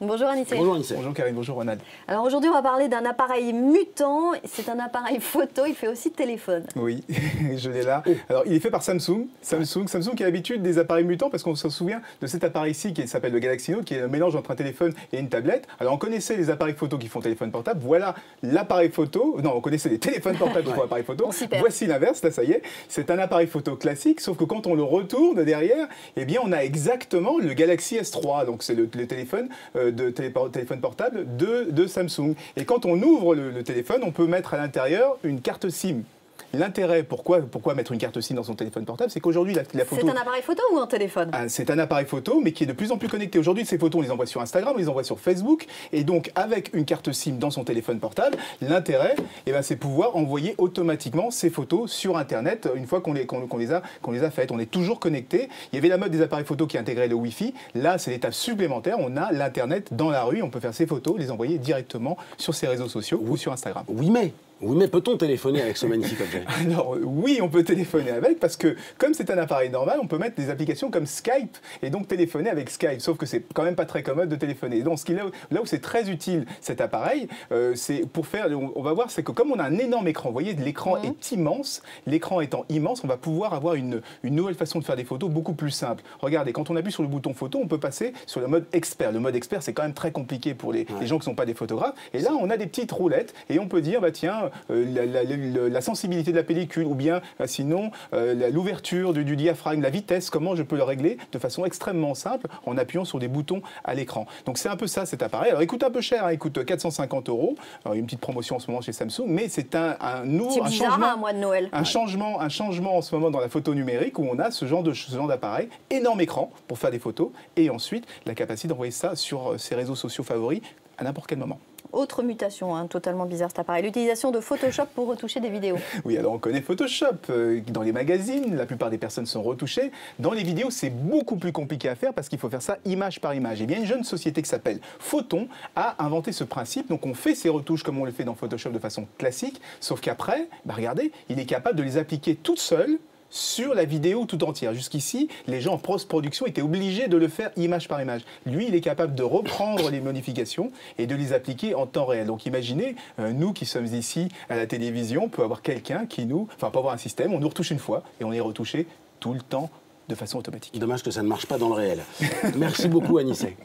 Bonjour Anissé. Bonjour Anissé. Bonjour Karine, bonjour Ronald. Alors aujourd'hui, on va parler d'un appareil mutant. C'est un appareil photo, il fait aussi téléphone. Oui, je l'ai là. Alors, il est fait par Samsung. Samsung qui a l'habitude des appareils mutants parce qu'on se souvient de cet appareil-ci qui s'appelle le Galaxy Note, qui est un mélange entre un téléphone et une tablette. Alors, on connaissait les appareils photo qui font téléphone portable. Voilà l'appareil photo. Non, on connaissait les téléphones portables qui font appareil photo. Voici l'inverse, là, ça y est. C'est un appareil photo classique, sauf que quand on le retourne derrière, eh bien, on a exactement le Galaxy S3. Donc, c'est le téléphone téléphone portable de Samsung. Et quand on ouvre le téléphone, on peut mettre à l'intérieur une carte SIM. L'intérêt, pourquoi mettre une carte SIM dans son téléphone portable, c'est qu'aujourd'hui, la photo... C'est un appareil photo ou un téléphone? C'est un appareil photo, mais qui est de plus en plus connecté. Aujourd'hui, ces photos, on les envoie sur Instagram, on les envoie sur Facebook. Et donc, avec une carte SIM dans son téléphone portable, l'intérêt, c'est pouvoir envoyer automatiquement ces photos sur Internet une fois qu'on les a faites. On est toujours connecté. Il y avait la mode des appareils photos qui intégraient le Wi-Fi. Là, c'est l'étape supplémentaire. On a l'Internet dans la rue. On peut faire ces photos, les envoyer directement sur ses réseaux sociaux ou sur Instagram. Oui, mais peut-on téléphoner avec ce magnifique objet? Alors oui, on peut téléphoner avec parce que comme c'est un appareil normal, on peut mettre des applications comme Skype et donc téléphoner avec Skype. Sauf que c'est quand même pas très commode de téléphoner. Et donc là où c'est très utile cet appareil, c'est pour faire, on va voir, c'est que comme on a un énorme écran, vous voyez, l'écran est immense. L'écran étant immense, on va pouvoir avoir une nouvelle façon de faire des photos beaucoup plus simple. Regardez, quand on appuie sur le bouton photo, on peut passer sur le mode expert. Le mode expert, c'est quand même très compliqué pour les gens qui ne sont pas des photographes. Et là, on a des petites roulettes et on peut dire, bah tiens, la sensibilité de la pellicule ou bien sinon l'ouverture du diaphragme, la vitesse, comment je peux le régler de façon extrêmement simple en appuyant sur des boutons à l'écran. Donc c'est un peu ça cet appareil. Alors il coûte un peu cher, il coûte 450 €. Alors, il y a une petite promotion en ce moment chez Samsung, mais c'est un changement, un mois de Noël. Un changement en ce moment dans la photo numérique où on a ce genre d'appareil, énorme écran pour faire des photos et ensuite la capacité d'envoyer ça sur ses réseaux sociaux favoris à n'importe quel moment. Autre mutation, totalement bizarre cet appareil, l'utilisation de Photoshop pour retoucher des vidéos. Oui, alors on connaît Photoshop. Dans les magazines, la plupart des personnes sont retouchées. Dans les vidéos, c'est beaucoup plus compliqué à faire parce qu'il faut faire ça image par image. Et bien, une jeune société qui s'appelle Photon a inventé ce principe. Donc, on fait ces retouches comme on le fait dans Photoshop de façon classique, sauf qu'après, regardez, il est capable de les appliquer toutes seules sur la vidéo tout entière. Jusqu'ici, les gens en post-production étaient obligés de le faire image par image. Lui, il est capable de reprendre les modifications et de les appliquer en temps réel. Donc imaginez, nous qui sommes ici à la télévision, on peut avoir quelqu'un qui on peut avoir un système, on nous retouche une fois et on est retouché tout le temps de façon automatique. Dommage que ça ne marche pas dans le réel. Merci beaucoup Anissé.